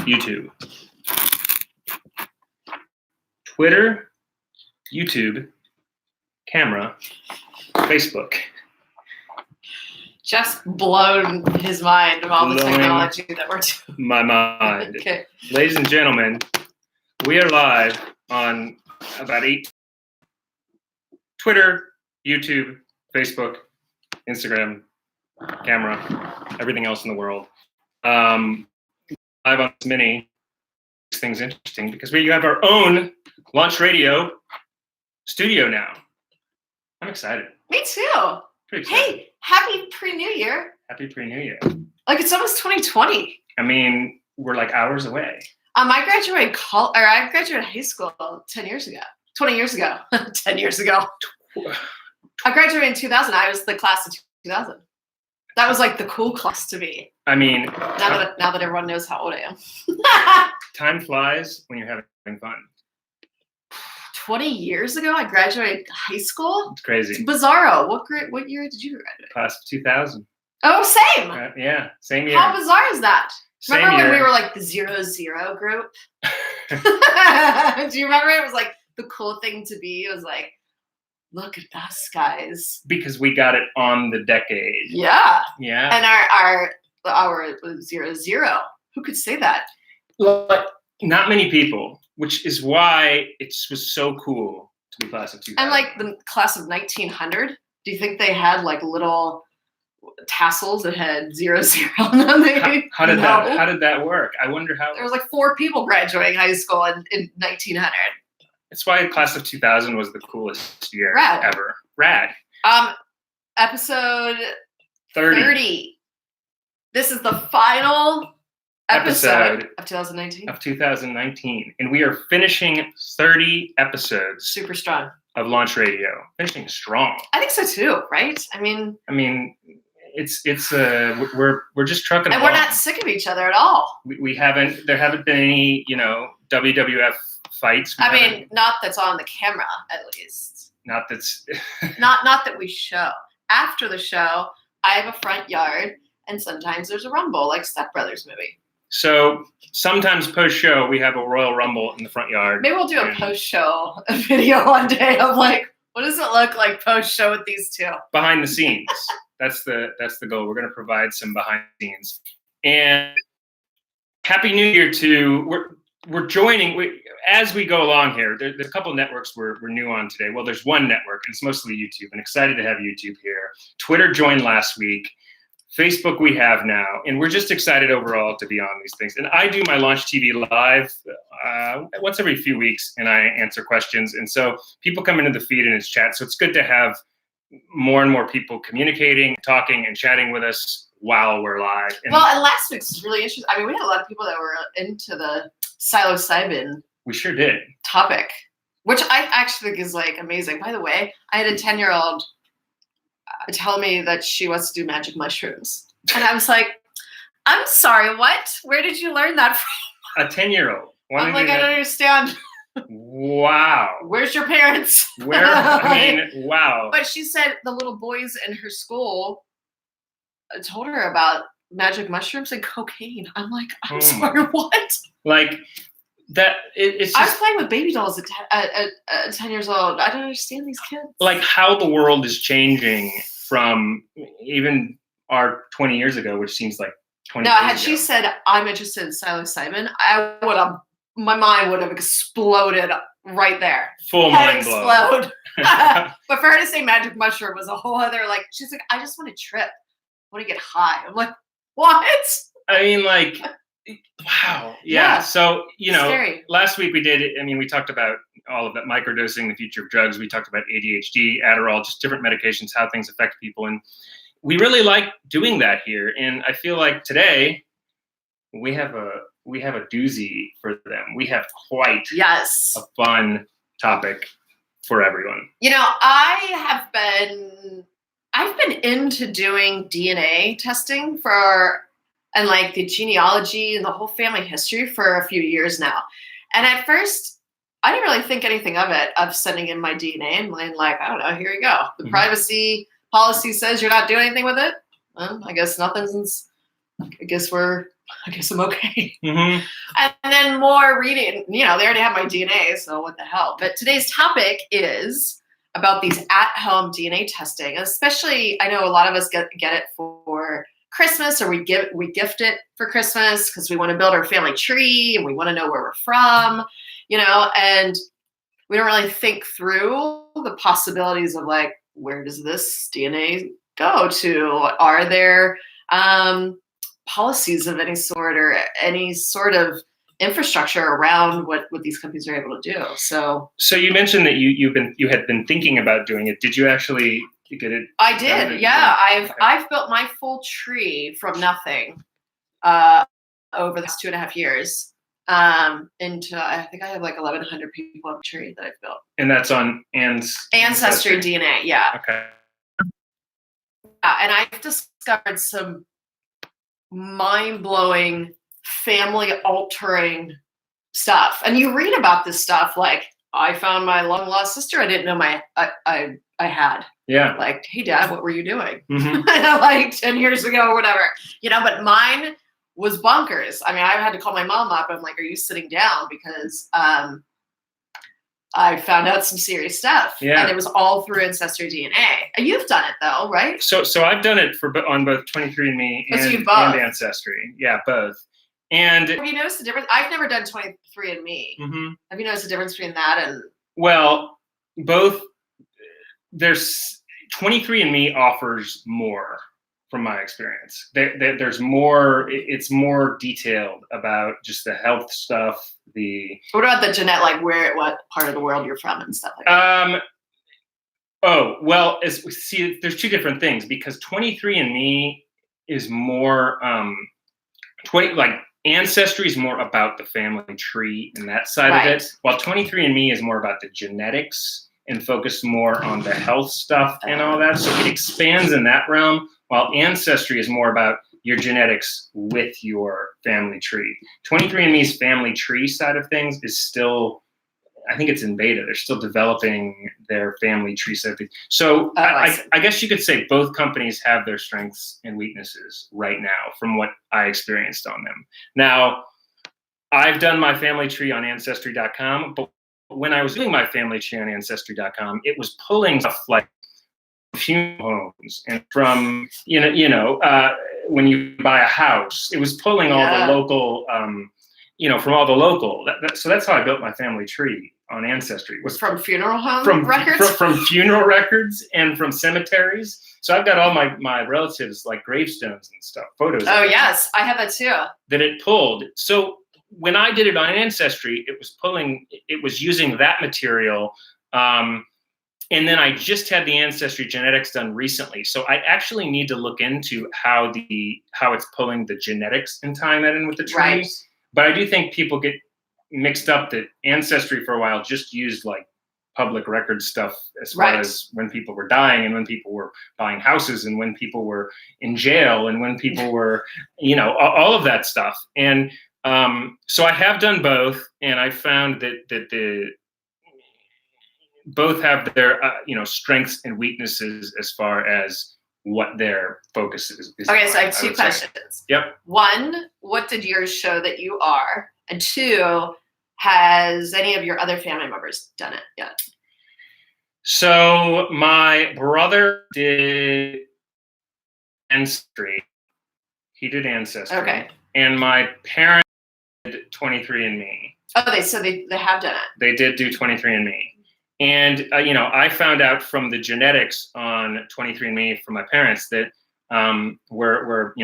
YouTube. Twitter, YouTube, camera, Facebook. Just blown his mind of all the technology that we're doing. My mind. Okay. Ladies and gentlemen, we are live on about 8 Twitter, YouTube, Facebook, Instagram, camera, everything else in the world. Live on this mini. This thing's interesting because we have our own launch radio studio now. I'm excited. Me too. Pretty excited. Hey, happy pre-New Year. Happy pre-New Year. Like, it's almost 2020. I mean, we're like hours away. I graduated high school 10 years ago. 20 years ago. 10 years ago. I graduated in 2000. I was the class of 2000. That was like the cool class to be. I mean, now that everyone knows how old I am. Time flies when you're having fun. 20 years ago, I graduated high school. It's crazy. It's bizarro. What year did you graduate? Class of 2000. Oh, same. Yeah, same year. How bizarre is that? Same remember year. when we were like the 0-0 group? Do you remember? It was like the cool thing to be. It was like, look at us guys. Because we got it on the decade. Yeah. Yeah. And our was 0-0. Who could say that? But not many people, which is why it was so cool to be class of 2000. And like the class of 1900, do you think they had like little tassels that had 0-0 on them? How did that work? I wonder how. There was like 4 people graduating high school in 1900. That's why class of 2000 was the coolest year ever. Rad. Episode 30. This is the final episode of 2019. Of 2019. And we are finishing 30 episodes. Super strong. Of Launch Radio. Finishing strong. I think so too, right? I mean, it's we're just trucking and along. we're not sick of each other at all. There haven't been any, WWF fights. Not that's on the camera, at least. Not that's not that we show. After the show, I have a front yard, and sometimes there's a rumble, like Step Brothers movie. So sometimes post-show, we have a Royal Rumble in the front yard. Maybe we'll do a post-show video one day of like, what does it look like post-show with these two? Behind the scenes. That's the goal. We're going to provide some behind the scenes. And Happy New Year to we're joining as we go along here. There's a couple of networks we're new on today. Well, there's one network, and it's mostly YouTube. And excited to have YouTube here. Twitter joined last week. Facebook we have now, and we're just excited overall to be on these things. And I do my Launch TV live once every few weeks, and I answer questions. And so people come into the feed and it's chat. So it's good to have more and more people communicating, talking, and chatting with us while we're live. And last week's was really interesting. We had a lot of people that were into the psilocybin. We sure did. Topic, which I actually think is like amazing. By the way, I had a 10-year-old tell me that she wants to do magic mushrooms. And I was like, I'm sorry, what? Where did you learn that from? A 10-year-old. I'm like, I don't understand. Wow. Where's your parents? Wow. But she said the little boys in her school told her about magic mushrooms and cocaine. I'm like, I'm sorry, what? Like, that it's just, I was playing with baby dolls at 10 years old. I don't understand these kids. Like how the world is changing from even our 20 years ago, which seems like 20 years ago. Had she said, I'm interested in psilocybin, my mind would have exploded right there. Full mind blow. Explode. But for her to say magic mushroom was a whole other, like, she's like, I just want to trip. I want to get high. I'm like, what? Wow. Yeah. So, scary. Last week we talked about all of that microdosing, the future of drugs. We talked about ADHD, Adderall, just different medications, how things affect people. And we really like doing that here. And I feel like today we have a doozy for them. We have quite a fun topic for everyone. I've been into doing DNA testing and like the genealogy and the whole family history for a few years now. And at first, I didn't really think anything of it, of sending in my DNA and like, I don't know, here you go. The privacy policy says you're not doing anything with it. Well, I guess nothing's, I guess we're I guess I'm okay. Mm-hmm. And then more reading, they already have my DNA, so what the hell. But today's topic is about these at-home DNA testing. Especially, I know a lot of us get it for Christmas, or we gift it for Christmas because we want to build our family tree and we want to know where we're from, and we don't really think through the possibilities of like, where does this DNA go to? Are there policies of any sort or any sort of infrastructure around what these companies are able to do? So you mentioned that you had been thinking about doing it. Did you actually get it? I did. Yeah, I've built my full tree from nothing over the last 2.5 years. Into I think I have like 1,100 people on the tree that I've built. And that's on Ancestry DNA, yeah. Okay. And I've discovered some mind-blowing, family-altering stuff. And you read about this stuff like, I found my long-lost sister I didn't know I had. Yeah. Like, hey, Dad, what were you doing? Mm-hmm. Like 10 years ago or whatever. But mine was bonkers. I mean, I had to call my mom up. I'm like, are you sitting down? Because I found out some serious stuff. Yeah. And it was all through Ancestry DNA. And you've done it though, right? So I've done it on both 23andMe and Ancestry. Yeah, both. And have you noticed the difference? I've never done 23andMe. Mm-hmm. Have you noticed the difference between that and? Well, both. There's 23andMe offers more. From my experience, there's more. It's more detailed about just the health stuff. What about the genetic, like what part of the world you're from and stuff like that? Oh well, there's two different things because 23andMe is more Ancestry is more about the family tree and that side of it, while 23andMe is more about the genetics and focused more on the health stuff and all that. So it expands in that realm. While Ancestry is more about your genetics with your family tree. 23andMe's family tree side of things is still, I think it's in beta. They're still developing their family tree side of things. So I guess you could say both companies have their strengths and weaknesses right now from what I experienced on them. Now, I've done my family tree on Ancestry.com, but when I was doing my family tree on Ancestry.com, it was pulling stuff like funeral homes and from when you buy a house, it was pulling all the local from all the local so that's how I built my family tree on Ancestry, was from funeral home records, from funeral records and from cemeteries. So I've got all my relatives like gravestones and stuff, photos. Oh yes, I have that too, that it pulled. So when I did it on Ancestry, it was using that material. And then I just had the Ancestry genetics done recently. So I actually need to look into how it's pulling the genetics and tying that in with the tree. Right. But I do think people get mixed up that Ancestry for a while just used like public record stuff as far as when people were dying and when people were buying houses and when people were in jail and when people were, all of that stuff. And so I have done both, and I found that both have their strengths and weaknesses as far as what their focus is. Okay, so I have two questions. Yep. One, what did yours show that you are? And two, has any of your other family members done it yet? So my brother did Ancestry. He did Ancestry. Okay. And my parents did 23andMe. Oh, they have done it. They did do 23andMe. And, I found out from the genetics on 23andMe from my parents that we're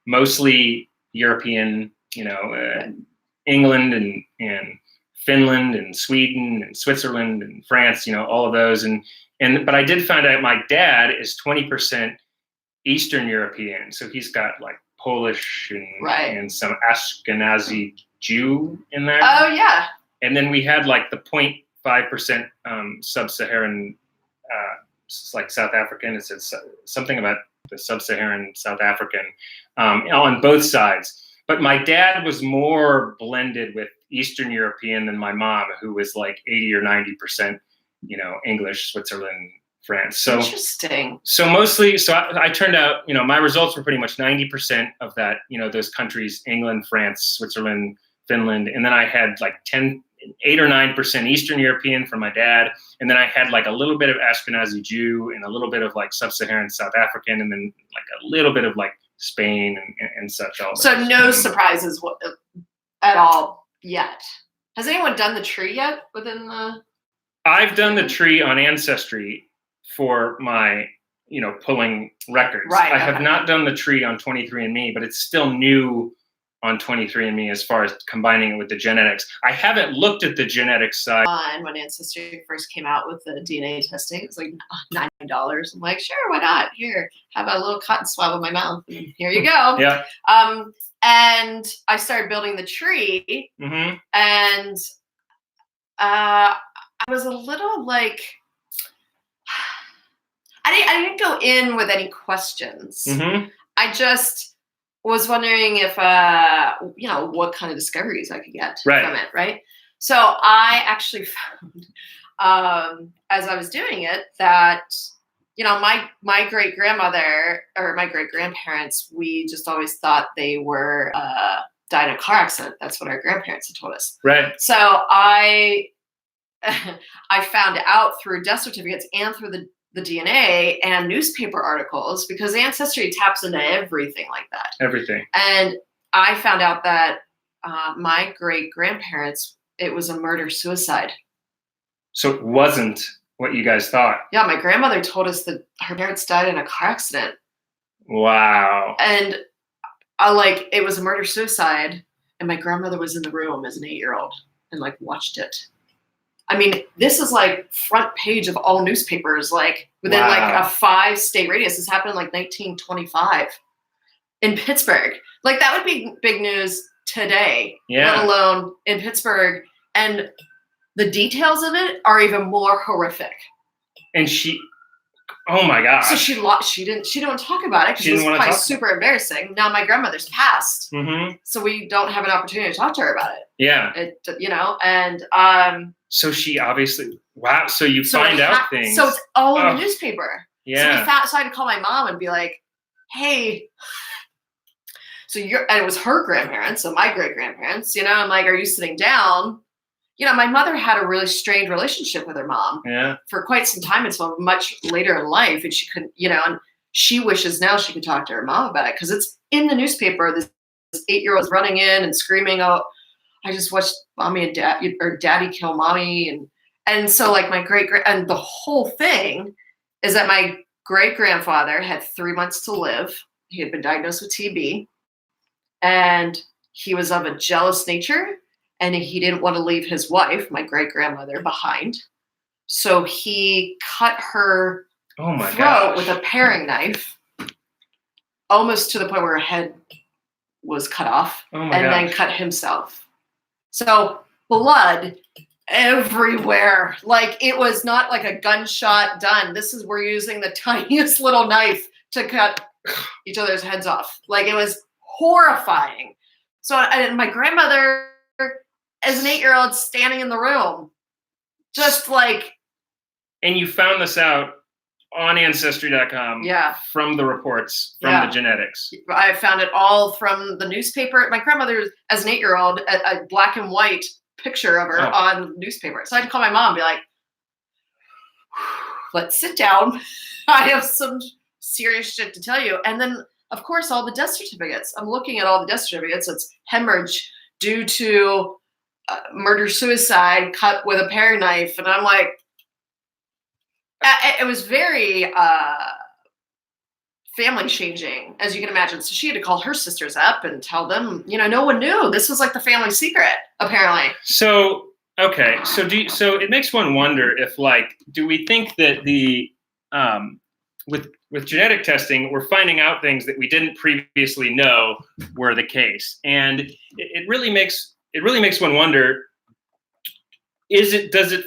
mostly European, England and Finland and Sweden and Switzerland and France, all of those. But I did find out my dad is 20% Eastern European. So he's got like Polish and some Ashkenazi Jew in there. Oh, yeah. And then we had like the 0.5% sub-Saharan, like South African. It says something about the sub-Saharan South African on both sides. But my dad was more blended with Eastern European than my mom, who was like 80 or 90%, English, Switzerland, France. So interesting. So mostly, I turned out, my results were pretty much 90% of that, those countries, England, France, Switzerland, Finland. And then I had like 8 or 9% Eastern European from my dad. And then I had like a little bit of Ashkenazi Jew and a little bit of like Sub-Saharan South African, and then like a little bit of like Spain and such. So no surprises at all yet. Has anyone done the tree yet within the? I've done the tree on Ancestry for my, pulling records. Right. I have not done the tree on 23andMe, but it's still new on 23andMe as far as combining it with the genetics. I haven't looked at the genetics side. When Ancestry first came out with the DNA testing, it was like $9. I'm like, sure, why not? Here, have a little cotton swab in my mouth. And here you go. Yeah. And I started building the tree, Mm-hmm. and I was a little like, I didn't go in with any questions. Mm-hmm. I just was wondering if, what kind of discoveries I could get from it, right? So I actually found, as I was doing it, that, my great-grandmother or my great-grandparents, we just always thought they were died in a car accident. That's what our grandparents had told us. Right. So I found out through death certificates and through the DNA and newspaper articles, because Ancestry taps into everything like that. Everything. And I found out that my great-grandparents, it was a murder-suicide. So it wasn't what you guys thought. Yeah, my grandmother told us that her parents died in a car accident. Wow. And it was a murder-suicide, and my grandmother was in the room as an 8-year-old and watched it. I mean, this is like front page of all newspapers, within a 5-state radius. This happened in 1925 in Pittsburgh. That would be big news today, let alone in Pittsburgh. And the details of it are even more horrific. And oh my gosh. So she didn't talk about it because it was probably super embarrassing. Now my grandmother's passed, mm-hmm. so we don't have an opportunity to talk to her about it. Yeah. And so she obviously, wow. So you find out things. So it's all in the newspaper. Yeah. So I had to call my mom and be like, hey, and it was her grandparents, so my great-grandparents, I'm like, are you sitting down? My mother had a really strained relationship with her mom for quite some time until much later in life. And she couldn't, and she wishes now she could talk to her mom about it because it's in the newspaper. This 8-year-old's running in and screaming, oh, I just watched mommy and daddy kill mommy. And so my and the whole thing is that my great-grandfather had 3 months to live. He had been diagnosed with TB, and he was of a jealous nature. And he didn't want to leave his wife, my great-grandmother, behind. So he cut her throat with a paring knife, almost to the point where her head was cut off, then cut himself. So blood everywhere. It was not like a gunshot done. We're using the tiniest little knife to cut each other's heads off. It was horrifying. So and my grandmother, as an 8-year-old, standing in the room, just And you found this out on Ancestry.com. Yeah. From the reports, from the genetics. I found it all from the newspaper. My grandmother, as an 8-year-old, a black and white picture of her on the newspaper. So I had to call my mom and be like, let's sit down. I have some serious shit to tell you. And then, of course, all the death certificates. I'm looking at all the death certificates. It's hemorrhage due to murder-suicide, cut with a paring knife. And I'm like, it was very family-changing, as you can imagine. So she had to call her sisters up and tell them, no one knew. This was the family secret, apparently. So, okay. So it makes one wonder if, do we think that with genetic testing, we're finding out things that we didn't previously know were the case. And it really makes one wonder, does it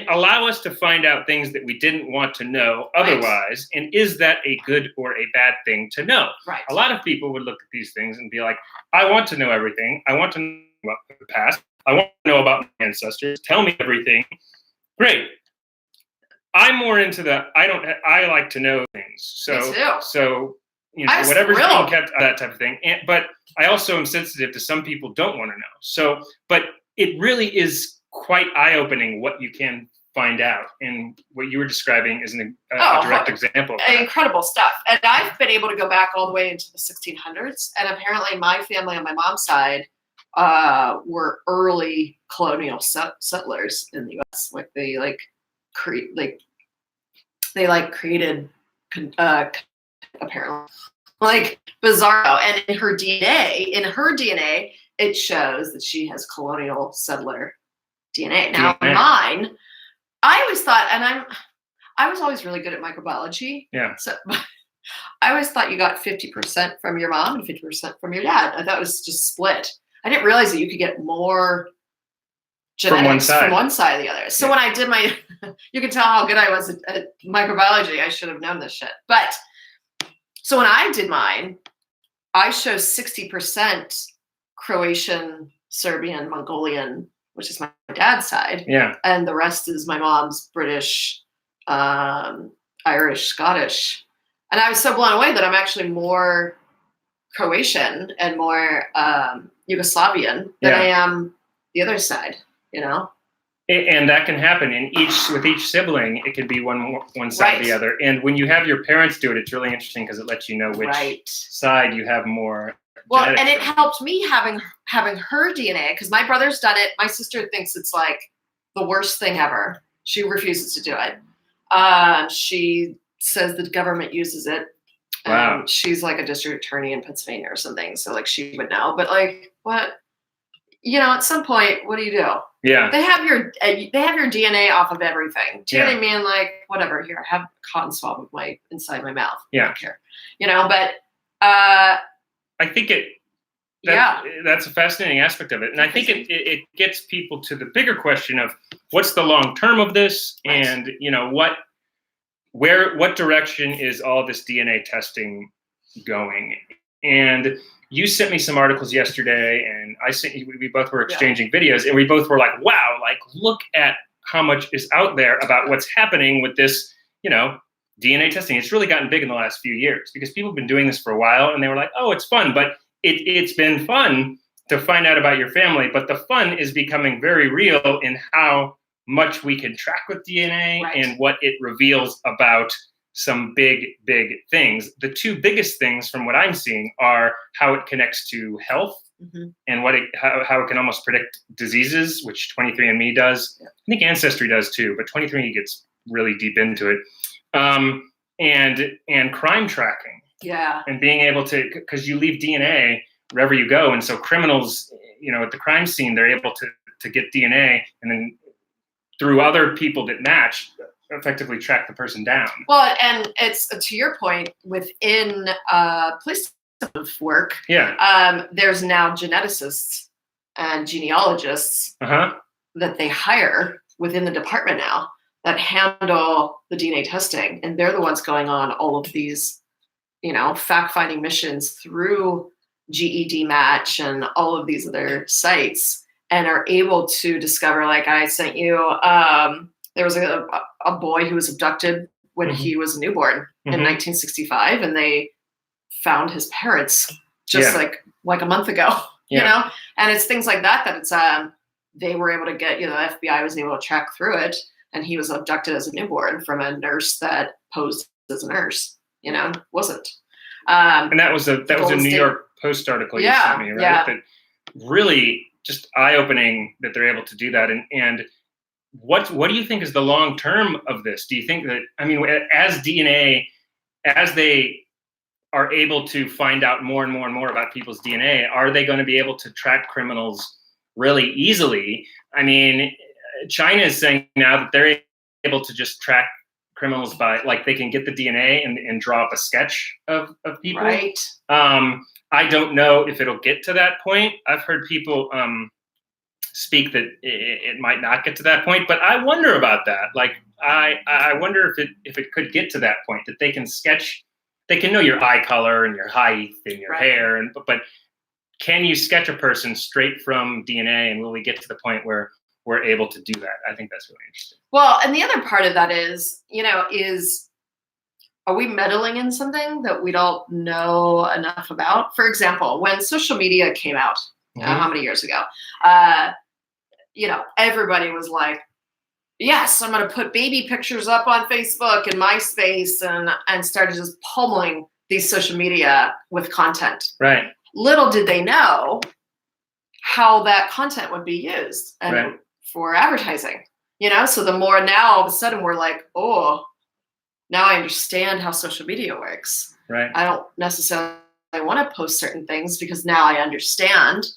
allow us to find out things that we didn't want to know otherwise? Right. And is that a good or a bad thing to know? Right. A lot of people would look at these things and be like, I want to know everything. I want to know about the past. I want to know about my ancestors. Tell me everything. Great. I'm more into I like to know things. So, Me too. so, I was whatever's being thrilled. kept, that type of thing. But I also am sensitive to some people don't want to know. So, but it really is quite eye-opening what you can find out. And what you were describing is a direct example of that. Incredible stuff. And I've been able to go back all the way into the 1600s. And apparently my family on my mom's side were early colonial settlers in the U.S. Like they created apparently like bizarro. And in her DNA, it shows that she has colonial settler DNA. Now mine, I always thought, and I was always really good at microbiology. Yeah. So I always thought you got 50% from your mom and 50% from your dad. I thought it was just split. I didn't realize that you could get more genetics from one side or the other. So when I did you can tell how good I was at microbiology. I should have known this shit. But so when I did mine, I show 60% Croatian, Serbian, Mongolian, which is my dad's side. Yeah. And the rest is my mom's British, Irish, Scottish. And I was so blown away that I'm actually more Croatian and more Yugoslavian than I am the other side, And that can happen with each sibling. It could be one side or the other. And when you have your parents do it, it's really interesting because it lets you know which side you have more. Well, and it helped me having her DNA because my brother's done it. My sister thinks it's like the worst thing ever. She refuses to do it. She says the government uses it. Wow. She's like a district attorney in Pennsylvania or something, so like she would know. But like, what? At some point, what do you do? Yeah. They have your DNA off of everything. Do you know what I mean? Like, whatever. Here, I have a cotton swab inside my mouth. Yeah. I don't care. But I think that's a fascinating aspect of it. And I think it gets people to the bigger question of what's the long term of this, and what direction is all this DNA testing going? And you sent me some articles yesterday, and I sent you. We both were exchanging videos, and we both were like, "Wow! Like, look at how much is out there about what's happening with this, DNA testing." It's really gotten big in the last few years because people have been doing this for a while, and they were like, "Oh, it's fun," but it's been fun to find out about your family. But the fun is becoming very real in how much we can track with DNA and what it reveals about some big things. The two biggest things from what I'm seeing are how it connects to health and how it can almost predict diseases, which 23andMe does. I think Ancestry does too, but 23andMe gets really deep into it. And crime tracking. Yeah. And being able to, because you leave DNA wherever you go, and so criminals, at the crime scene, they're able to get DNA and then through other people that match, effectively track the person down. Well, and it's to your point within police work. Yeah. There's now geneticists and genealogists that they hire within the department now that handle the DNA testing, and they're the ones going on all of these, fact-finding missions through GED Match and all of these other sites, and are able to discover. Like I sent you. There was a boy who was abducted when he was a newborn in 1965, and they found his parents just like a month ago, and it's things like that it's they were able to get, the FBI was able to track through it, and he was abducted as a newborn from a nurse that posed as a nurse, wasn't. And that was a New York Post article you sent me, right? Yeah. That really just eye-opening that they're able to do that. And what do you think is the long term of this? Do you think that, as they are able to find out more and more and more about people's DNA, are they going to be able to track criminals really easily? China is saying now that they're able to just track criminals by, like, they can get the DNA and draw up a sketch of people. Right. I don't know if it'll get to that point. I've heard people speak that it might not get to that point, but I wonder about that. Like, I wonder if it could get to that point, that they can sketch, they can know your eye color and your height and your hair, but can you sketch a person straight from DNA, and will we get to the point where we're able to do that. I think that's really interesting. Well, and the other part of that is, are we meddling in something that we don't know enough about? For example, when social media came out, how many years ago, everybody was like, yes, I'm going to put baby pictures up on Facebook and MySpace and started just pummeling these social media with content. Right. Little did they know how that content would be used for advertising, So the more now, all of a sudden, we're like, oh, now I understand how social media works. Right. I don't necessarily want to post certain things because now I understand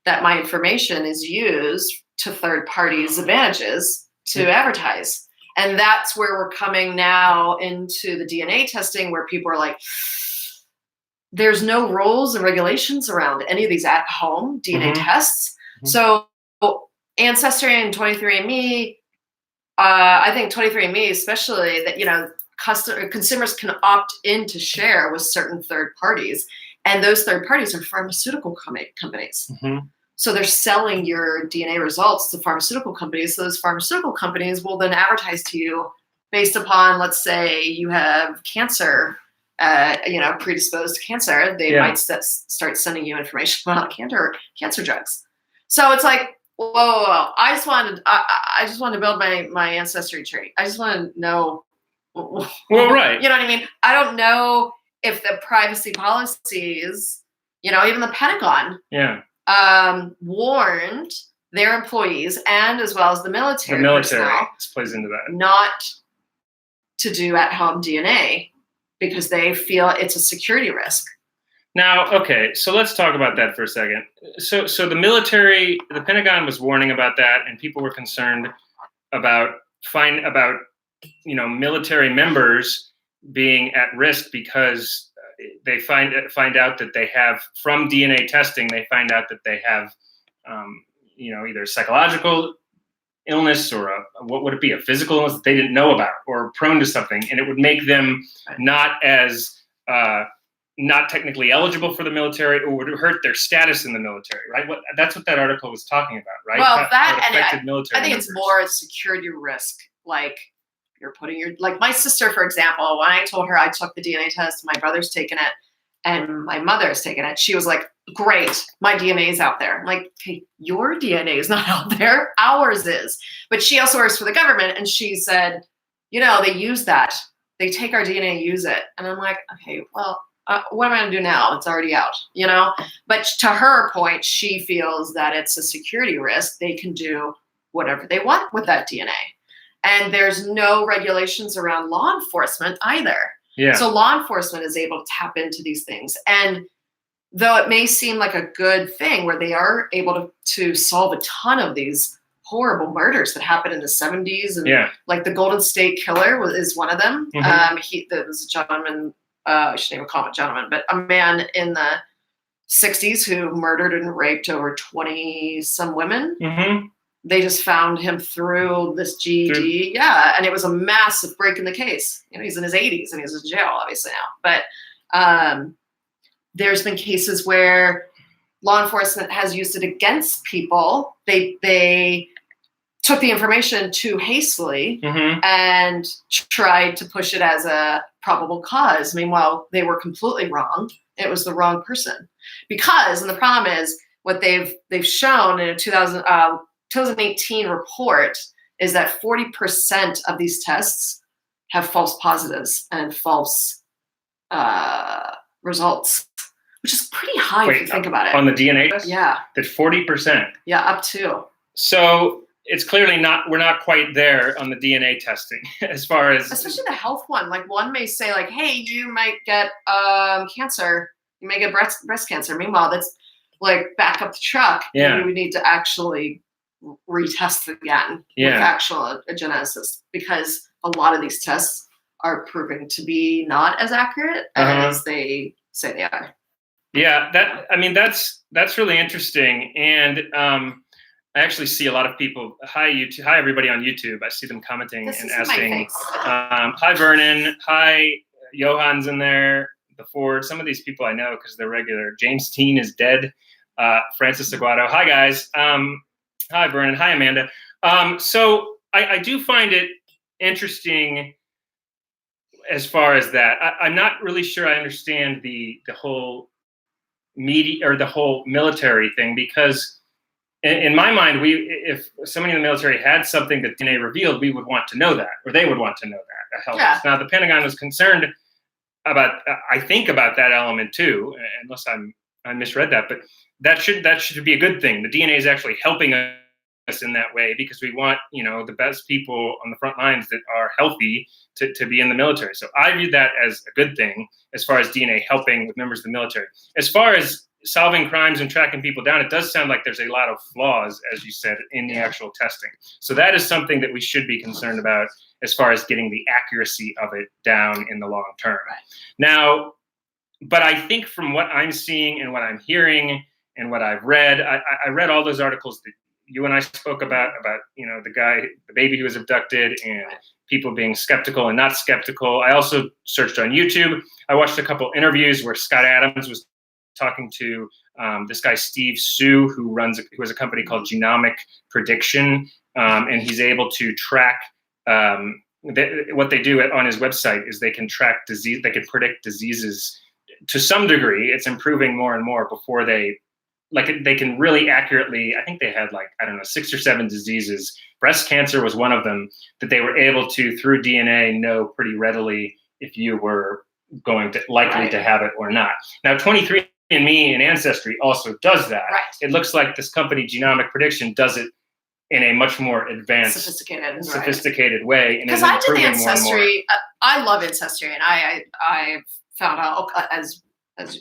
that my information is used to third parties' advantages to advertise. And that's where we're coming now into the DNA testing, where people are like, there's no rules and regulations around any of these at-home DNA tests. So Ancestry and 23andMe, I think 23andMe especially, that, consumers can opt in to share with certain third parties. And those third parties are pharmaceutical companies. So they're selling your DNA results to pharmaceutical companies. So those pharmaceutical companies will then advertise to you based upon, let's say you have cancer, predisposed to cancer. They might start sending you information about cancer drugs. So it's like, whoa. I just wanted to build my ancestry tree. I just want to know. Well, right. You know what I mean? I don't know if the privacy policies, even the Pentagon, warned their employees and as well as the military personnel, this plays into that, not to do at-home DNA because they feel it's a security risk. Now, okay, so let's talk about that for a second. So the military, the Pentagon was warning about that, and people were concerned about military members being at risk because they find out that they have, from DNA testing, they find out that they have, either psychological illness or what would it be, a physical illness that they didn't know about or prone to something, and it would make them not as not technically eligible for the military, or would hurt their status in the military, right? That's what that article was talking about, right? Well, I think members. It's more a security risk. Like you're putting like my sister, for example, when I told her I took the DNA test, my brother's taken it, and my mother's taken it, she was like, great, my DNA is out there. I'm like, okay, your DNA is not out there, ours is. But she also works for the government, and she said, they use that. They take our DNA and use it. And I'm like, okay, well, what am I going to do now? It's already out, But to her point, she feels that it's a security risk. They can do whatever they want with that DNA. And there's no regulations around law enforcement either. Yeah. So law enforcement is able to tap into these things. And though it may seem like a good thing where they are able to solve a ton of these horrible murders that happened in the 70s. And like the Golden State Killer is one of them. There was a gentleman, I shouldn't even call him a gentleman, but a man in the 60s who murdered and raped over 20 some women. They just found him through this GED. And it was a massive break in the case. He's in his 80s and he's in jail obviously now. But there's been cases where law enforcement has used it against people. They took the information too hastily and tried to push it as a probable cause. Meanwhile, they were completely wrong. It was the wrong person. And the problem is what they've shown in a 2018 report is that 40% of these tests have false positives and false results, which is pretty high if you think about it. On the DNA test? Yeah. That 40%? Yeah, up to. So it's clearly we're not quite there on the DNA testing as far as... Especially the health one. Like one may say like, hey, you might get cancer. You may get breast cancer. Meanwhile, that's like back up the truck. Yeah. We would need to actually retest again with actual geneticist, because a lot of these tests are proving to be not as accurate as they say they are. Yeah, that's really interesting. And I actually see a lot of people. Hi, YouTube. Hi, everybody on YouTube. I see them commenting and asking. Hi, Vernon. Hi, Johan's in there. The Ford. Some of these people I know because they're regular. James Teen is dead. Francis Aguado. Hi, guys. Hi, Vernon. Hi, Amanda. So I do find it interesting as far as that. I'm not really sure I understand the whole media or the whole military thing, because in my mind, if somebody in the military had something that DNA revealed, we would want to know that, or they would want to know that. Yeah. Now, the Pentagon was concerned about, I think, about that element too, unless I misread that, but that should be a good thing. The DNA is actually helping us in that way, because we want, the best people on the front lines that are healthy to be in the military. So I view that as a good thing, as far as DNA helping with members of the military. As far as solving crimes and tracking people down, it does sound like there's a lot of flaws, as you said, in the actual testing. So that is something that we should be concerned about, as far as getting the accuracy of it down in the long term. Right. Now, but I think from what I'm seeing and what I'm hearing and what I've read, I read all those articles that you and I spoke about, the baby who was abducted, and people being skeptical and not skeptical. I also searched on YouTube. I watched a couple interviews where Scott Adams was talking to this guy, Steve Sue, who has a company called Genomic Prediction. And he's able to track, what they do on his website is they can track disease, they can predict diseases to some degree. It's improving more and more before they can really accurately, I think they had 6 or 7 diseases. Breast cancer was one of them that they were able to, through DNA, know pretty readily if you were likely to have it or not. Now, 23andMe and Ancestry also does that. Right. It looks like this company, Genomic Prediction, does it in a much more advanced, sophisticated way. Because I did Ancestry. I love Ancestry, and I found out, as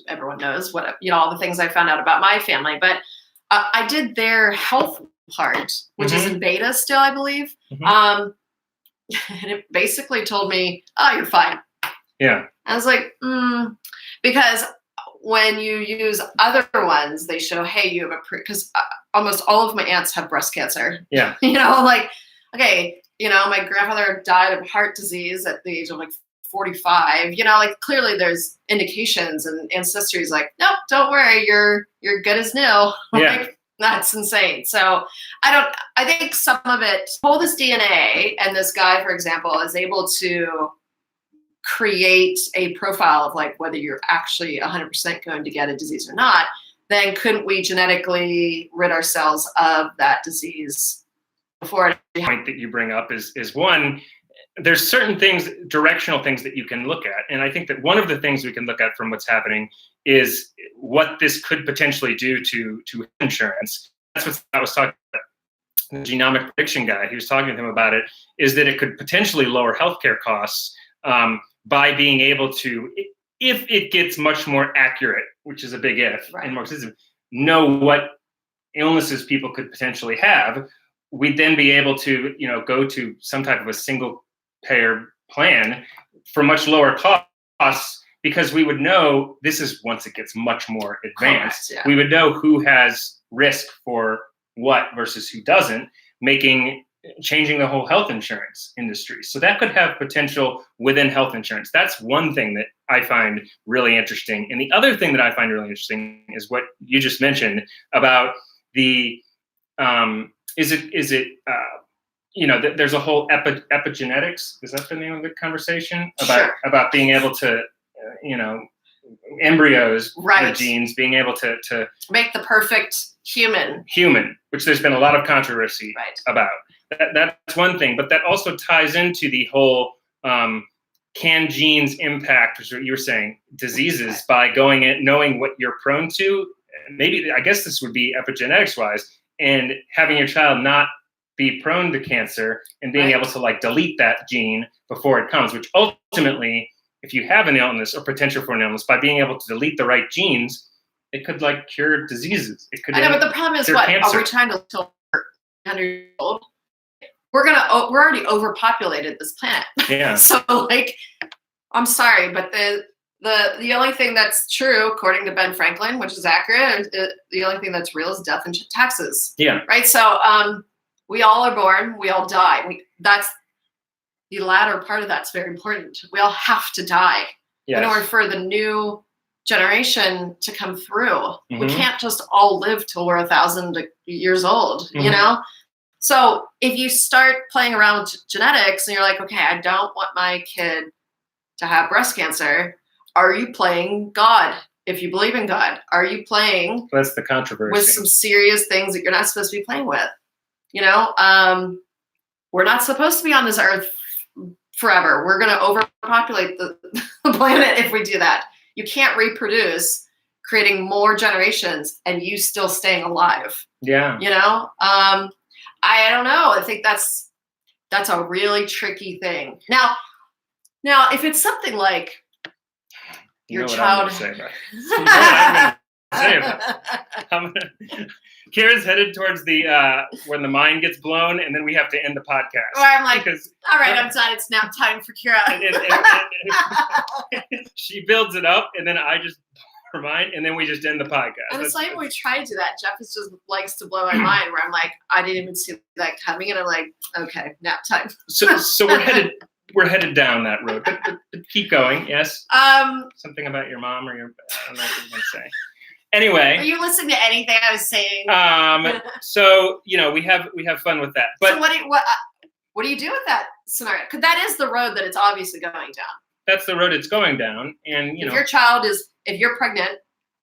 everyone knows, what all the things I found out about my family. But I did their health part, which is in beta still, I believe. And it basically told me, "Oh, you're fine." Yeah. I was like, because when you use other ones, they show, hey, you have because almost all of my aunts have breast cancer. Yeah. Okay, my grandfather died of heart disease at the age of 45. Clearly there's indications, and Ancestry is like, nope, don't worry, you're good as new. Yeah. That's insane. So I think some of it, pull this DNA, and this guy, for example, is able to create a profile of whether you're actually 100% going to get a disease or not. Then couldn't we genetically rid ourselves of that disease before it? The point that you bring up is one, there's certain things, directional things that you can look at. And I think that one of the things we can look at from what's happening is what this could potentially do to insurance. That's what I was talking about. The Genomic Prediction guy, he was talking to him about it, is that it could potentially lower healthcare costs by being able to, if it gets much more accurate, which is a big if, in Marxism, know what illnesses people could potentially have, we'd then be able to, go to some type of a single payer plan for much lower costs, because we would know, this is once it gets much more advanced, we would know who has risk for what versus who doesn't, changing the whole health insurance industry. So that could have potential within health insurance. That's one thing that I find really interesting. And the other thing that I find really interesting is what you just mentioned about the, there's a whole epigenetics. Is that the name of the conversation? About being able to, embryos, the genes, being able to make the perfect human, which there's been a lot of controversy about. That's one thing, but that also ties into the whole, can genes impact, which is what you were saying, diseases by going in, knowing what you're prone to. Maybe, I guess this would be epigenetics wise, and having your child not be prone to cancer and being able to delete that gene before it comes, which ultimately, if you have an illness or potential for an illness, by being able to delete the right genes, it could cure diseases. It could. I know, but the problem is, cancer. Are we trying to kill 100 years old? We're already overpopulated this planet. Yeah. So I'm sorry, but the only thing that's true, according to Ben Franklin, which is accurate, the only thing that's real is death and taxes. Yeah. Right. So we all are born, we all die. That's the latter part of that's very important. We all have to die in order for the new generation to come through. We can't just all live till we're 1,000 years old. So if you start playing around with genetics and you're like, okay, I don't want my kid to have breast cancer, are you playing God? If you believe in God, are you playing That's the controversy. with some serious things that you're not supposed to be playing with? You know, we're not supposed to be on this earth forever. We're going to overpopulate the planet if we do that. You can't reproduce creating more generations and you still staying alive. Yeah. You know, I don't know. I think that's a really tricky thing. Now, if it's something like your child. Kara's headed towards the when the mind gets blown, and then we have to end the podcast. Or I'm like, all right, I'm done. It's nap time for Kira. She builds it up, and then I just remind, and then we just end the podcast. And it's like when we try to do that, Geoff just likes to blow my mind. Where I'm like, I didn't even see that coming, and I'm like, okay, nap time. So we're headed down that road, but keep going. Yes. Something about your mom or your, I don't know what you want to say. Anyway. Are you listening to anything I was saying? So we have fun with that. But so what do you do with that scenario? Because that is the road that it's obviously going down. That's the road it's going down, and if your child if you're pregnant,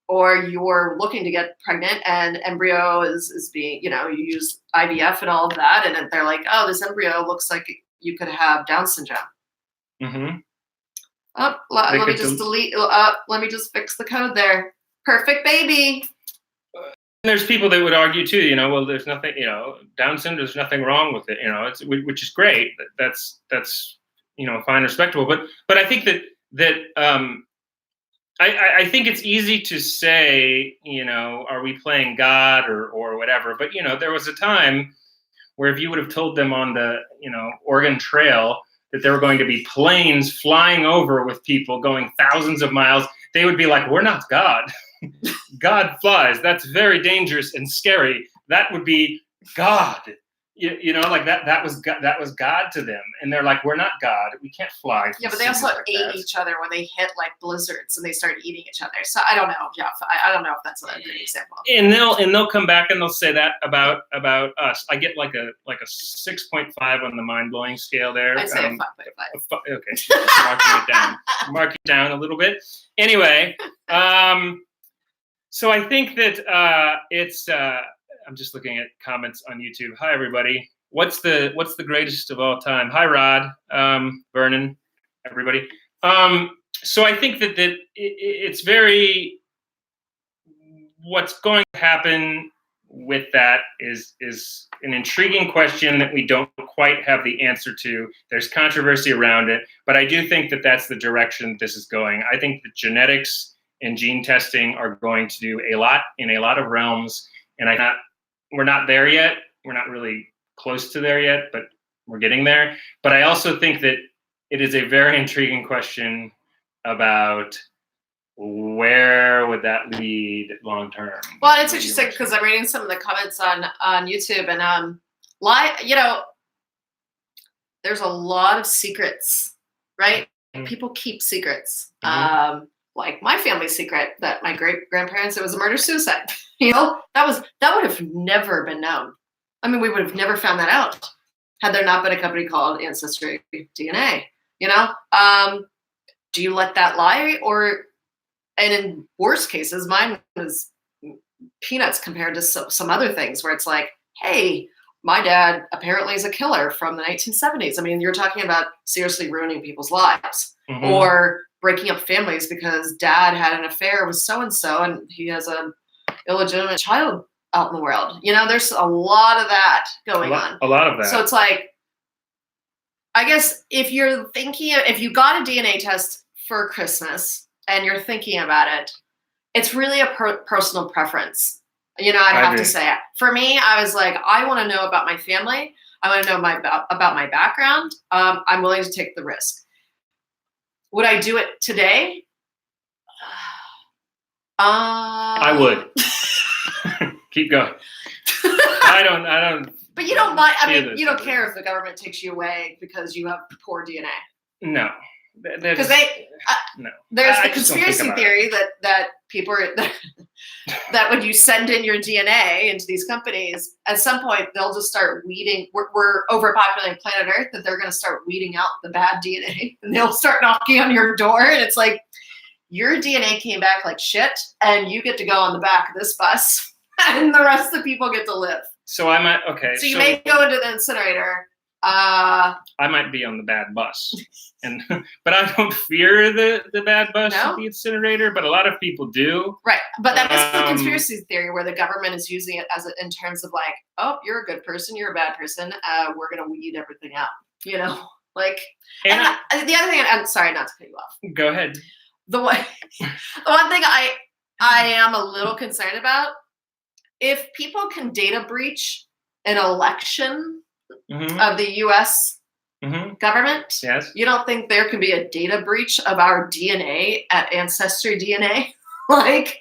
or you're looking to get pregnant, and embryo is being, you use IVF and all of that, and they're like, oh, this embryo looks like you could have Down syndrome. Mm-hmm. Let me just delete. Let me just fix the code there. Perfect baby. And there's people that would argue too. Well, there's nothing. Down syndrome. There's nothing wrong with it. Which is great. That's fine, respectable. But I think that I think it's easy to say, are we playing God or whatever? But there was a time where if you would have told them on the Oregon Trail that there were going to be planes flying over with people going thousands of miles, they would be like, we're not God. God flies. That's very dangerous and scary. That would be God. Like that was God to them, and they're like, we're not God. We can't fly. Yeah, but they also ate each other when they hit like blizzards, and they started eating each other. So I don't know, Geoff. I don't know if that's a good example. And they'll come back and they'll say that about us. I get like a 6.5 on the mind blowing scale there. I'd say a 5.5. Okay, mark it down a little bit. Anyway, so I think that it's. I'm just looking at comments on YouTube. Hi, everybody. What's the greatest of all time? Hi, Rod, Vernon, everybody. So I think that it's very. What's going to happen with that is an intriguing question that we don't quite have the answer to. There's controversy around it, but I do think that that's the direction this is going. I think that genetics and gene testing are going to do a lot in a lot of realms, and we're not there yet. We're not really close to there yet, but we're getting there. But I also think that it is a very intriguing question about where would that lead long term. Well, it's interesting because I'm reading some of the comments on YouTube, and there's a lot of secrets, right? Mm-hmm. People keep secrets. Mm-hmm. Like my family secret that my great grandparents, it was a murder-suicide. That would have never been known. I mean, we would have never found that out had there not been a company called Ancestry DNA. Do you let that lie? And in worst cases, mine was peanuts compared to some other things where it's like, hey, my dad apparently is a killer from the 1970s. I mean, you're talking about seriously ruining people's lives. Mm-hmm. Or breaking up families because dad had an affair with so-and-so and he has an illegitimate child out in the world. There's a lot of that going on. A lot of that. So it's like, I guess if you got a DNA test for Christmas and you're thinking about it, it's really a personal preference. I'd have to say it. For me, I was like, I want to know about my family. I want to know about my background. I'm willing to take the risk. Would I do it today? I would. Keep going. I don't. But you don't mind. I mean, you don't care if the government takes you away because you have poor DNA. No. Because no. there's I the just don't think conspiracy about theory that people are that when you send in your DNA into these companies, at some point they'll just start weeding. We're overpopulating planet Earth, that they're going to start weeding out the bad DNA, and they'll start knocking on your door, and it's like, your DNA came back like shit, and you get to go on the back of this bus, and the rest of the people get to live. So I might okay. So you may go into the incinerator. I might be on the bad bus, but I don't fear the bad bus at the incinerator. But a lot of people do. Right, but that is the conspiracy theory where the government is using it in terms of like, oh, you're a good person, you're a bad person. We're gonna weed everything out. You know, like. And the other thing, I'm sorry not to cut you off. Go ahead. The one thing I am a little concerned about, if people can data breach an election of the U.S. government, yes, you don't think there can be a data breach of our DNA at Ancestry DNA? Like,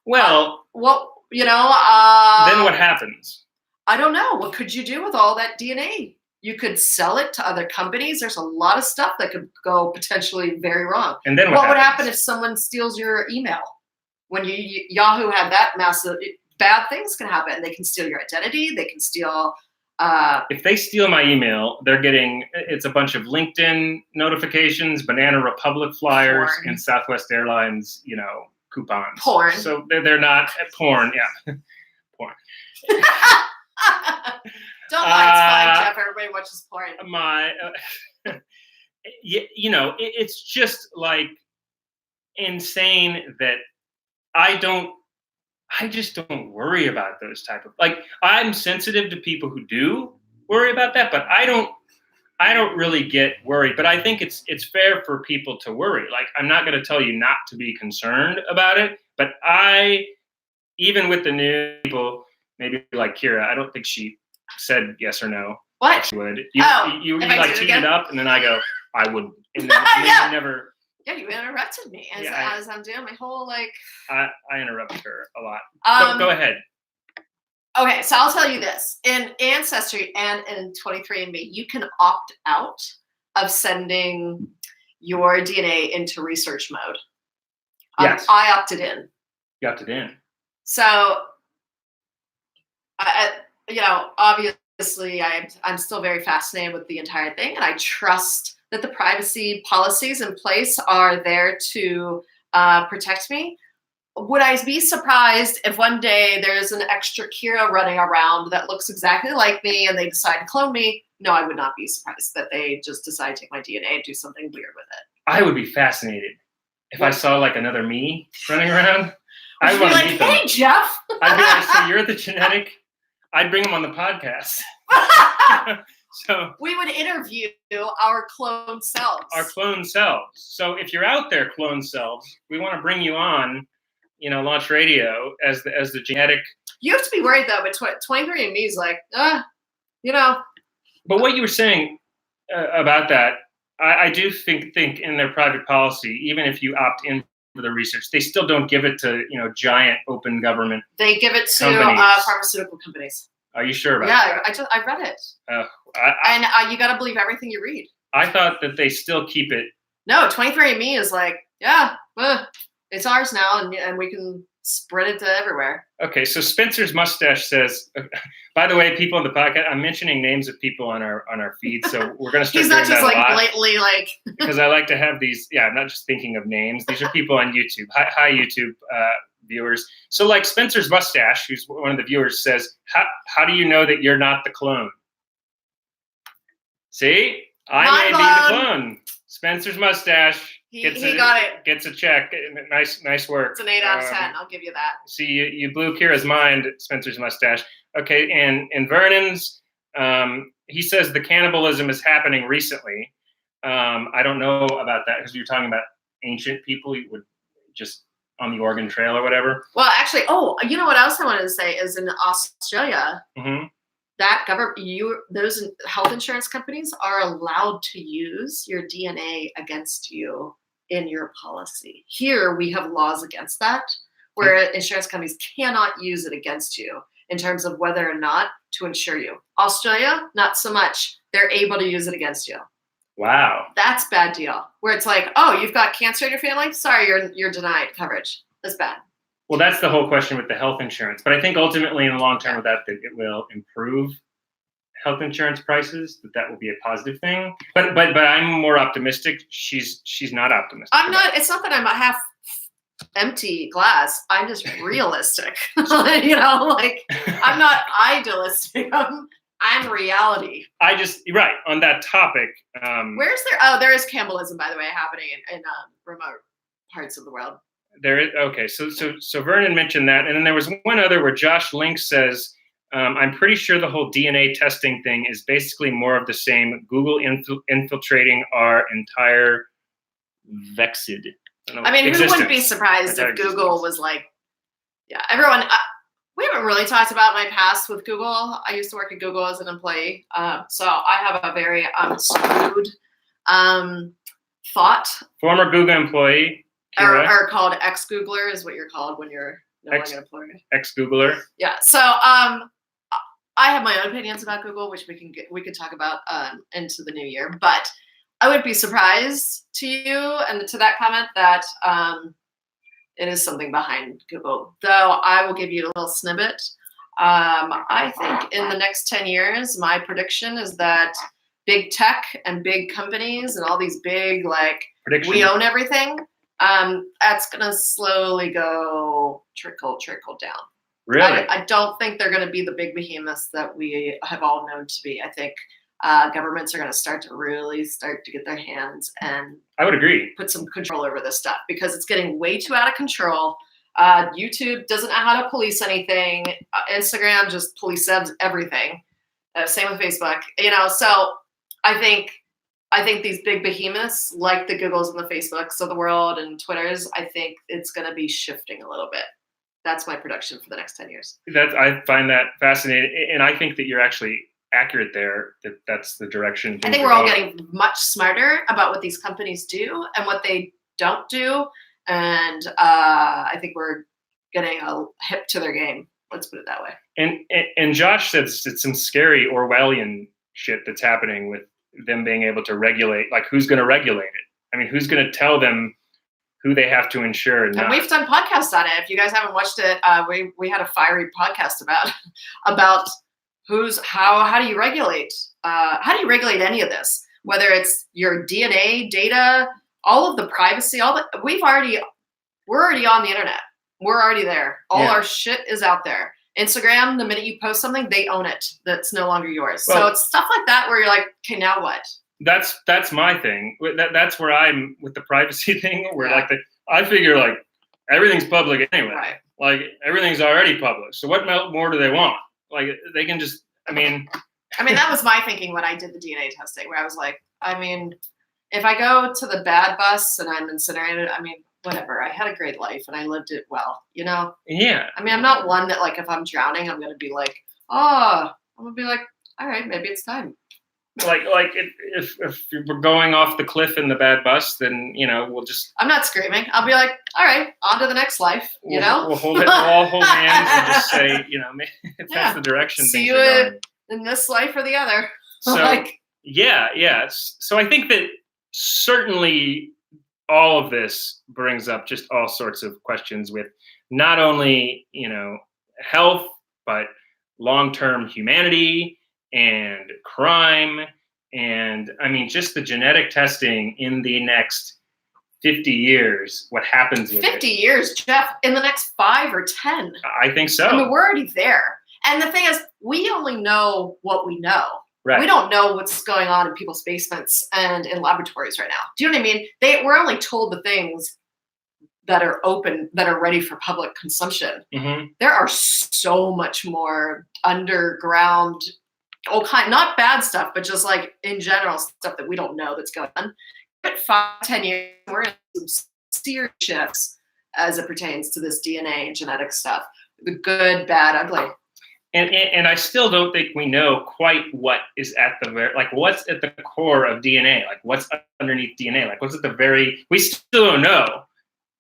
well, what then what happens? I don't know. What could you do with all that DNA? You could sell it to other companies. There's a lot of stuff that could go potentially very wrong. And then what would happen if someone steals your email? When Yahoo had that massive, bad things can happen. They can steal your identity. They can steal. If they steal my email, it's a bunch of LinkedIn notifications, Banana Republic flyers, and Southwest Airlines, coupons. Porn. So they're not porn. Yeah, porn. Don't lie, it's fine, Geoff. Everybody watches porn. It's just like insane that I just don't worry about those type of, like, I'm sensitive to people who do worry about that, but I don't really get worried. But I think it's fair for people to worry. Like, I'm not going to tell you not to be concerned about it, but even with the new people, maybe like Kira, I don't think she said yes or no. What? She would. You like teed it up, and then I go, I wouldn't. And then yeah. Never. Yeah, you interrupted me as I'm doing my whole like. I interrupt her a lot. Go ahead. Okay, so I'll tell you this: in Ancestry and in 23andMe, you can opt out of sending your DNA into research mode. Yes. I opted in. You opted in. So, obviously, I'm still very fascinated with the entire thing, and I trust that the privacy policies in place are there to protect me. Would I be surprised if one day there's an extra Kira running around that looks exactly like me and they decide to clone me? No, I would not be surprised that they just decide to take my DNA and do something weird with it. I would be fascinated if I saw like another me running around. I'd be like, hey, Geoff. I'd be like, so you're the genetic? I'd bring him on the podcast. So we would interview our clone selves. Our clone selves. So if you're out there, clone selves, we want to bring you on, Launch Radio as the genetic. You have to be worried though, but 23andMe is like, But what you were saying about that, I do think in their private policy, even if you opt in for the research, they still don't give it to giant open government. They give it to pharmaceutical companies. Are you sure about that? Yeah, I read it. And you got to believe everything you read. I thought that they still keep it. No, 23andMe is like, it's ours now, and we can spread it to everywhere. Okay, so Spencer's Mustache says, by the way, people on the podcast, I'm mentioning names of people on our feed, so we're going to start He's not just like blatantly like. Because I like to have these, I'm not just thinking of names. These are people on YouTube. Hi YouTube viewers. So like Spencer's Mustache, who's one of the viewers, says, how do you know that you're not the clone? See? I may be the clone. Spencer's Mustache. He got it. Gets a check. Nice work. It's an 8 out of 10. I'll give you that. See, you blew Kira's mind, Spencer's Mustache. Okay, and Vernon's, he says the cannibalism is happening recently. I don't know about that because you're talking about ancient people who would just on the Oregon Trail or whatever. Well, actually, you know what else I wanted to say is in Australia, that those health insurance companies are allowed to use your DNA against you in your policy. Here, we have laws against that, where insurance companies cannot use it against you in terms of whether or not to insure you. Australia, not so much. They're able to use it against you. Wow. That's bad deal. Where it's like, oh, you've got cancer in your family? Sorry, you're denied coverage. That's bad. Well, that's the whole question with the health insurance. But I think ultimately in the long term with that it will improve health insurance prices, that will be a positive thing. But I'm more optimistic. She's not optimistic. I'm not. It's not that I'm a half empty glass. I'm just realistic. You know, like I'm not idealistic. I'm reality. Right on that topic. Where's there? Oh, there is cannibalism, by the way, happening in remote parts of the world. There is okay. So Vernon mentioned that, and then there was one other where Josh Link says, I'm pretty sure the whole DNA testing thing is basically more of the same. Google infiltrating our entire vexed. I mean, who wouldn't be surprised if Google was like, yeah, everyone. We haven't really talked about my past with Google. I used to work at Google as an employee, so I have a very screwed thought. Former Google employee. Or called ex-Googler is what you're called when you're no longer employed. Ex-Googler. Yeah. So I have my own opinions about Google, which we could talk about into the new year. But I would be surprised to you and to that comment that it is something behind Google. Though I will give you a little snippet. I think in the next 10 years, my prediction is that big tech and big companies and all these big we own everything. That's gonna slowly go trickle down. Really? I don't think they're gonna be the big behemoths that we have all known to be. I think governments are gonna start to get their hands and I would agree. Put some control over this stuff because it's getting way too out of control. YouTube doesn't know how to police anything. Instagram just polices everything. Same with Facebook. You know, so I think these big behemoths like the Googles and the Facebooks of the world and Twitters, I think it's going to be shifting a little bit. That's my prediction for the next 10 years. I find that fascinating. And I think that you're actually accurate there, that's the direction. I think we're all getting much smarter about what these companies do and what they don't do. And I think we're getting hip to their game. Let's put it that way. And Josh said it's some scary Orwellian shit that's happening with them being able to regulate, like who's going to regulate it? I mean, who's going to tell them who they have to insure? And we've done podcasts on it. If you guys haven't watched it, we had a fiery podcast about how do you regulate any of this? Whether it's your DNA data, all of the privacy, we're already on the internet. We're already there. All our shit is out there. Instagram, the minute you post something, they own it. That's no longer yours. Well, so it's stuff like that where you're like, okay, now what? That's my thing. That's where I'm with the privacy thing. Where I figure like everything's public anyway. Right. Like everything's already public. So what more do they want? Like they can just. I mean, that was my thinking when I did the DNA testing, where I was like, if I go to the bad bus and I'm incinerated, whatever. I had a great life and I lived it well, you know? Yeah. I'm not one that if I'm drowning, I'm going to be like, I'm going to be like, all right, maybe it's time. Like if we're going off the cliff in the bad bus, then, we'll just. I'm not screaming. I'll be like, all right, on to the next life, you know? We'll all hold hands and just say, if that's the direction See things you are going. In this life or the other. So, yeah. So I think that certainly all of this brings up just all sorts of questions with not only, health, but long-term humanity and crime. And just the genetic testing in the next 50 years, what happens with 50 years, Geoff, in the next 5 or 10. I think so. We're already there. And the thing is, we only know what we know. Right. We don't know what's going on in people's basements and in laboratories right now. Do you know what I mean? We're only told the things that are open, that are ready for public consumption. Mm-hmm. There are so much more underground, not bad stuff, but just in general stuff that we don't know that's going on. But 5-10 years, we're in some serious shifts as it pertains to this DNA and genetic stuff. The good, bad, ugly. And I still don't think we know quite what is at the what's at the core of DNA, what's underneath DNA, what's at the we still don't know.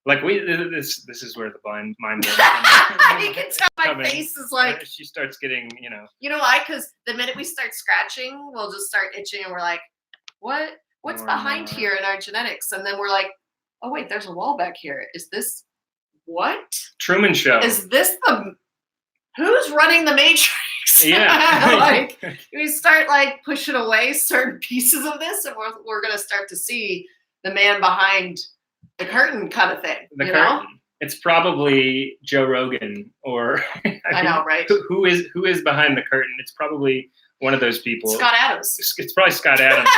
This is where the blind mind goes. You can tell my face is she starts getting, You know why? Because the minute we start scratching, we'll just start itching and we're like, what what's Or behind not. here in our genetics? And then we're like, oh wait, there's a wall back here. Is this what? Truman Show. Is this who's running the Matrix? Yeah. Like we start like pushing away certain pieces of this, and we're gonna start to see the man behind the curtain kind of thing. The you curtain. know? It's probably Joe Rogan or I know, right? Who is behind the curtain? It's probably one of those people. Scott Adams. It's probably Scott Adams.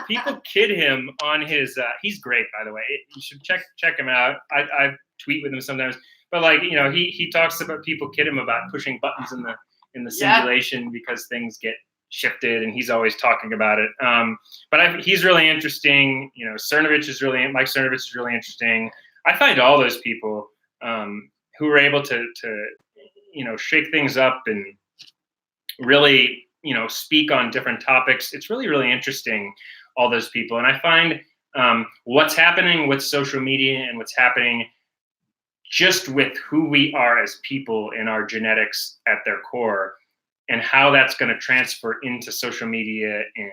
People kid him on his. He's great, by the way. You should check him out. I tweet with him sometimes. But like he talks about people kid him about pushing buttons in the simulation because things get shifted, and he's always talking about it. But he's really interesting. Mike Cernovich is really interesting. I find all those people who are able to shake things up and really speak on different topics. It's really, really interesting, all those people. And I find what's happening with social media and what's happening just with who we are as people in our genetics at their core, and how that's going to transfer into social media and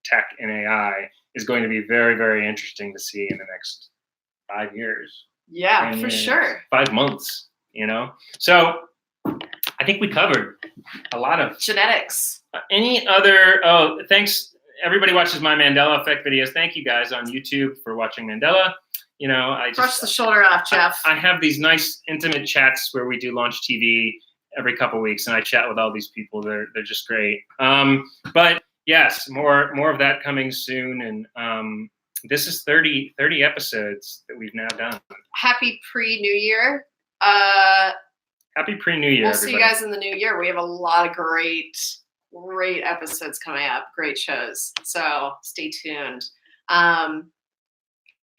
tech and AI is going to be very, very interesting to see in the next 5 years. Yeah, for sure. 5 months, So I think we covered a lot of genetics. Any other? Oh, thanks. Everybody watches my Mandela Effect videos. Thank you guys on YouTube for watching Mandela. I just brush the shoulder off, Geoff. I have these nice intimate chats where we do Launch TV every couple weeks, and I chat with all these people. They're just great. But yes, more of that coming soon. And this is 30 episodes that we've now done. Happy pre-New Year. Happy pre-New Year. We'll see you guys in the new year. We have a lot of great episodes coming up. Great shows. So stay tuned.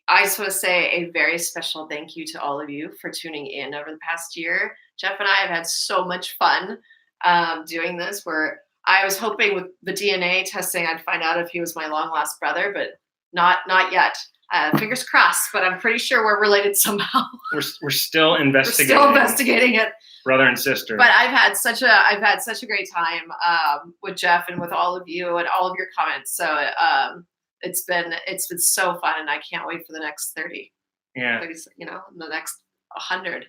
I just want to say a very special thank you to all of you for tuning in over the past year. Geoff and I have had so much fun doing this. Where I was hoping with the DNA testing I'd find out if he was my long lost brother, but not yet. Fingers crossed, but I'm pretty sure we're related somehow. We're still investigating. We're still investigating it. Brother and sister. But I've had such a great time with Geoff and with all of you and all of your comments. So it's been so fun, and I can't wait for the next 30. Yeah. 30, the next 100,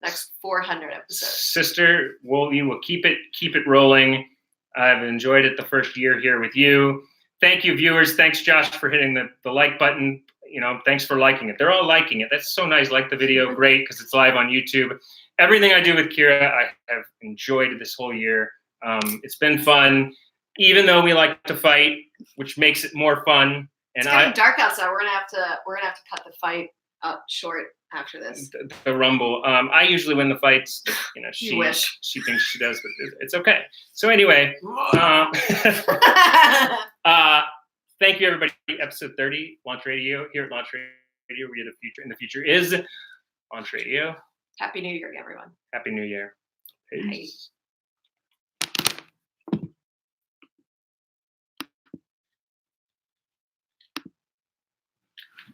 next 400 episodes. Sister, we will keep it rolling. I've enjoyed it the first year here with you. Thank you, viewers. Thanks, Josh, for hitting the like button. Thanks for liking it. They're all liking it. That's so nice. Like the video, great, because it's live on YouTube. Everything I do with Kira, I have enjoyed this whole year. It's been fun, even though we like to fight, which makes it more fun. And it's getting dark outside. We're gonna have to cut the fight up short after this. The rumble. I usually win the fights. But, she thinks she does, but it's okay. So anyway, thank you, everybody. Episode 30, Launch Radio here at Launch Radio. The future is Launch Radio. Happy New Year, everyone. Happy New Year. Peace. Bye.